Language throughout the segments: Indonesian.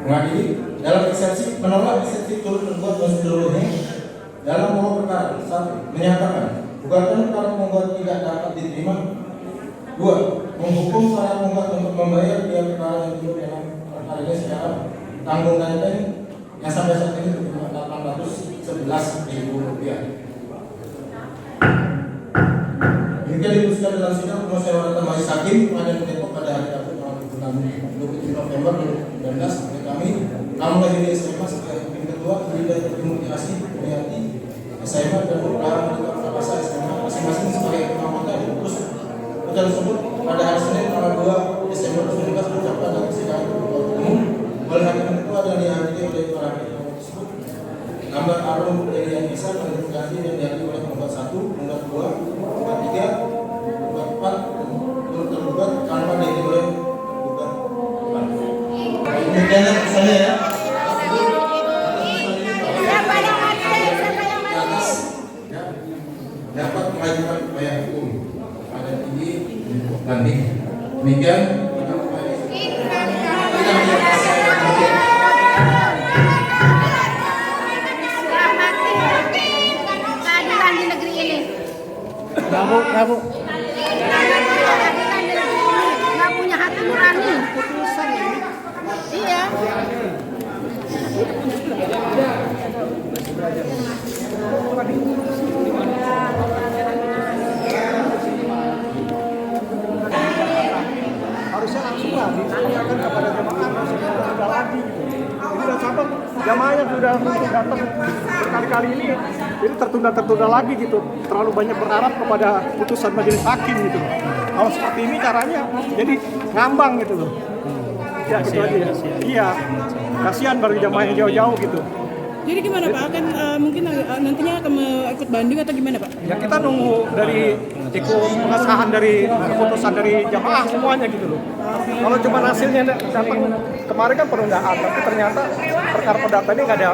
mengadili dalam eksepsi menolak eksepsi turut tergugat dan seluruhnya dalam pokok perkara. 1. Menyatakan gugatan para penggugat tidak dapat diterima. 2. Menghukum para penggugat untuk membayar biaya perkara yang turut dalam perkara ini secara tanggung gantung yang sampai saat ini berjumlah Rp811.000. Demikian diputuskan dalam sidang musyawarah majelis hakim Pengadilan Depok pada hari Rabu tanggal 27 November 2019. Kami Lahiri SMA sebagai hakim ketua, Ida Mutiasi Kurniati SMA dan Rahmat Fakasa SMA masing-masing sebagai hakim anggota diputus tersebut pada hari Senin tanggal 2 Desember 2019 berucapkan dalam sidang umum oleh hakim ketua dan dihadiri oleh para hakim tersebut. Gambar Arum dari yang bisa mengganti dan dihadiri oleh penggugat 1, penggugat 2, penggugat 3, penggugat 4, turut tergugat tanpa dihadiri oleh penggugat 4. Demikian saya ya. Dapat mengajukan upaya hukum pada ini banding. Demikian keadilan di negeri ini. Bravo. Nggak punya hati nurani. Putusan ya. Iya. Harusnya langsung lah ditanyakan kepada jemaah, maksudnya sudah lagi gitu. Ini udah sampai jamaah yang sudah datang berkali-kali ini, jadi tertunda lagi gitu. Terlalu banyak berharap kepada putusan majelis hakim gitu. Kalau seperti ini caranya, jadi ngambang gitu loh. Ya gitu aja ya. Iya, kasihan bagi jamaah yang jauh-jauh gitu. Jadi gimana Pak? Akan mungkin nantinya akan ikut banding atau gimana Pak? Ya kita nunggu dari pengesahan dari keputusan dari jamaah semuanya gitu loh. Kalau cuma hasilnya dapat kemarin kan penundaan, tapi ternyata perkara perdata ini nggak ada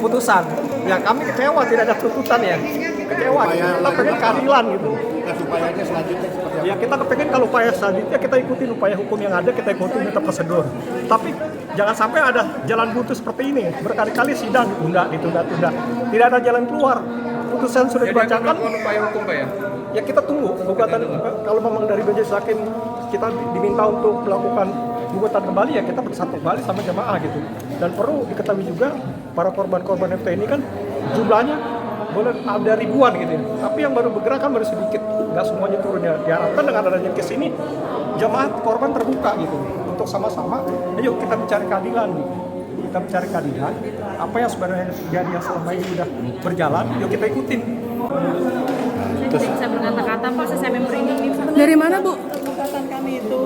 putusan. Ya kami kecewa tidak ada tuntutan ya. Kecewa. Kita pengen keadilan gitu. Upayanya selanjutnya seperti apa? Ya kita kepengen kalau upaya selanjutnya kita ikutin upaya hukum yang ada, kita ikutin tetap prosedur. Tapi jangan sampai ada jalan buntu seperti ini. Berkali-kali sidang ditunda. Tidak ada jalan keluar. Putusan sudah dibacakan. Upaya hukum Pak ya? Ya kita tunggu gugatan. Kalau memang dari majelis hakim kita diminta untuk melakukan gugatan kembali, ya kita bersatu kembali sama jamaah gitu. Dan perlu diketahui juga para korban-korban FT ini kan jumlahnya boleh ada ribuan gitu. Tapi yang baru bergerak kan baru sedikit. Nggak semuanya turun ya. Diharapkan dengan adanya kes ini jamaah korban terbuka gitu. Untuk sama-sama, ayo kita mencari keadilan. Kita mencari keadilan. Apa yang sebenarnya terjadi yang selama ini sudah berjalan, yuk kita ikutin. Saya tidak bisa berkata-kata Pak, saya member ini. Dari mana Bu? Gugatan kami itu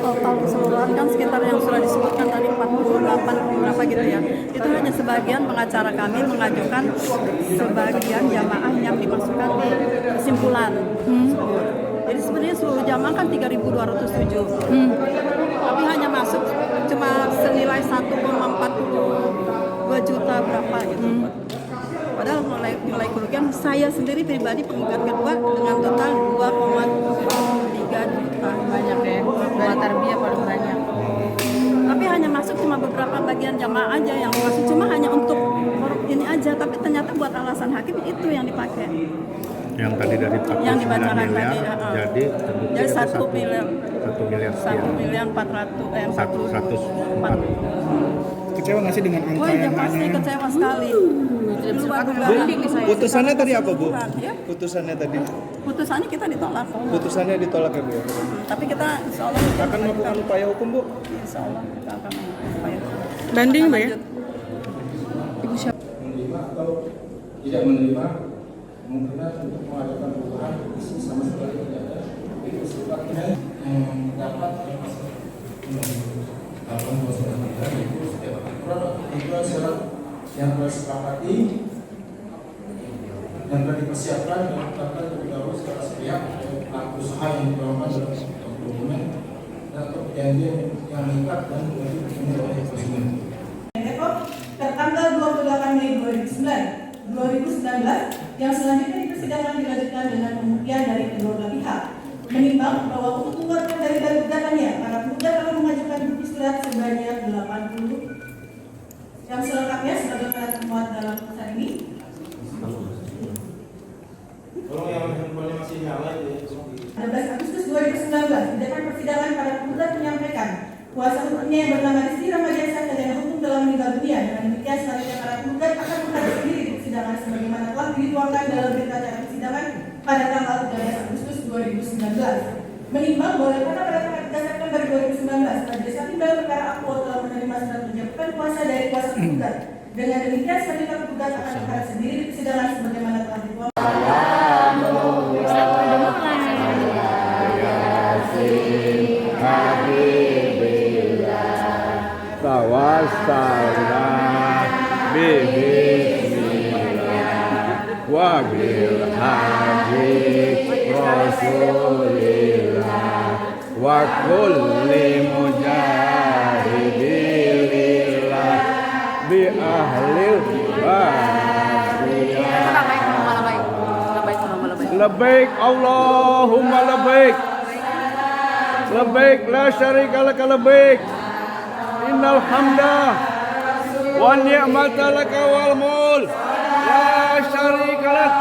total keseluruhan kan sekitar yang sudah disebutkan tadi 48 berapa gitu ya. Itu hanya sebagian pengacara kami mengajukan sebagian jamaah yang dimasukkan di kesimpulan. Jadi sebenarnya seluruh jamaah kan 3.207. Tapi hanya masuk cuma senilai 1,42 juta berapa gitu. Padahal nilai kerugian saya sendiri pribadi penggugat kedua dengan total 2,3 juta. Banyak ya, dari tarbiyah paling banyak. Tapi hanya masuk cuma beberapa bagian jamaah aja yang masuk, cuma hanya untuk ini aja. Tapi ternyata buat alasan hakim itu yang dipakai. Yang tadi dari 49 Yang dibacakan miliar, tadi, jadi terbukti jadi ada 1 miliar 1 miliar sekian. 1.400.000 Kecewa nggak sih dengan angka Oh iya yang pasti ada? kecewa sekali. Putusannya tadi apa Bu? Ya? Putusannya tadi, Putusannya kita ditolak. putusannya ditolak ya Bu ya? Tapi kita insya Allah Akan melakukan upaya hukum Bu? insya Allah kita akan upaya. Banding Pak ya? menerima atau tidak menerima kemungkinan untuk mengajukan perubahan isi sama sekali tidak ada. Itu sifatnya dapat itu setiap aturan atau syarat yang telah disepakati dan telah dipersiapkan dan ditetapkan terlebih dahulu secara sepihak oleh pelaku usaha yang dituangkan dalam dokumen dan atau perjanjian yang mengikat dan dipenuhi oleh konsumen. Depok tertanggal 28 Mei 2019 yang selanjutnya di persidangan dilanjutkan dengan pembuktian dari kedua belah pihak menimbang bahwa keuntungan dari gugatannya para penggugat telah mengajukan bukti surat sebanyak 80 satunya yang bernama Rizky Ramadiansyah sarjana hukum telah meninggal dunia. Dengan demikian selanjutnya para penggugat akan menghadap sendiri di persidangan sebagaimana telah dituangkan dalam berita acara persidangan pada tanggal 13 Agustus 2019. Menimbang bahwa karena pada tanggal 3 September 2019 Majelis Hakim dalam perkara Akpol telah menerima surat penjemputan kuasa dari kuasa penggugat. Dengan demikian selanjutnya penggugat akan menghadap sendiri di persidangan sebagaimana telah dituangkan. Tawassalna bismillah wa bil hadi rasulillah wa kulli mujahidillah bi ahlil bariyah. Labbaik Allahumma labbaik labbaik la syarika laka labbaik innal hamda wa ni'mata laka wal mulk la syarika lak.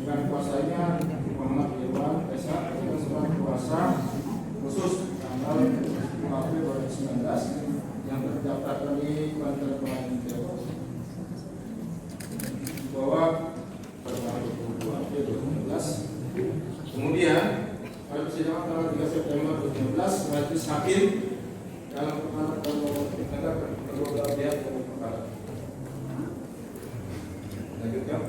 Dengan kuasanya Muhammad Irwan Esa dengan surat kuasa khusus tanggal 5 April 2019 yang terdaftar di Banten Pengadilan Depok bahwa pada tanggal 22 April 2019 kemudian pada persidangan tanggal 3 September 2019 Majelis Hakim dalam perkara kedua pihak dalam perkara. Lanjutkan.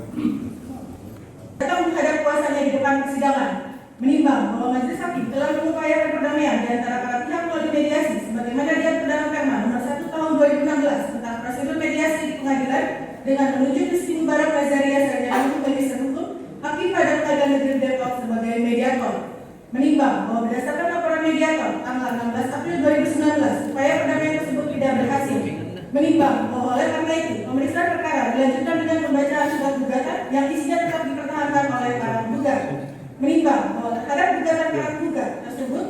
Datang menghadap kuasanya di depan persidangan, menimbang bahwa Majelis Hakim telah mengupayakan perdamaian di antara para pihak melalui mediasi sebagaimana diatur dalam Perma nomor 1 tahun 2016 tentang prosedur mediasi di pengadilan dengan menunjuk Rizky Mubarak Lazaria sarjana hukum magister hukum hakim pada Pengadilan Negeri Depok sebagai mediator. Menimbang bahwa berdasarkan laporan mediator tanggal 16 April 2019 upaya perdamaian tersebut tidak berhasil. Menimbang bahwa oleh karena itu pemeriksaan perkara dilanjutkan dengan pembacaan surat gugatan yang isinya tetap dipertahankan oleh para penggugat. Menimbang bahwa terhadap gugatan para penggugat tersebut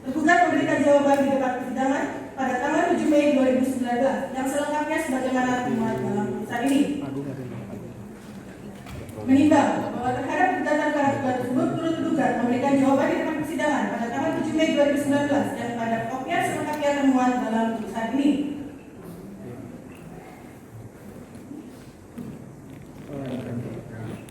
tergugat memberikan jawaban di depan persidangan pada tanggal 7 Mei 2019 yang selengkapnya sebagaimana termuat dalam putusan ini. Menimbang bahwa terhadap gugatan para penggugat tersebut turut tergugat memberikan jawaban di depan persidangan pada tanggal 7 Mei 2019 yang pada kopnya selengkapnya termuat dalam putusan ini.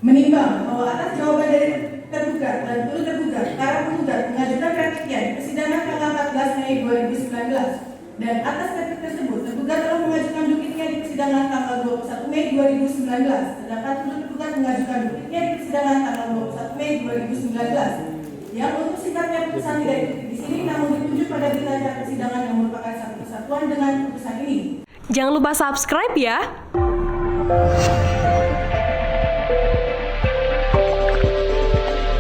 Menimbang bahwa atas jawaban dari tergugat dan turut tergugat, para penggugat mengajukan repliknya di persidangan tanggal 14 Mei 2019 dan atas replik tersebut tergugat telah mengajukan jukitnya di persidangan tanggal 21 Mei 2019 sedangkan turut tergugat mengajukan jukitnya di persidangan tanggal 21 Mei 2019 yang untuk sikapnya putusan tidak dikutip di sini namun ditunjuk pada berita acara persidangan yang merupakan satu kesatuan dengan putusan ini. Jangan lupa subscribe ya.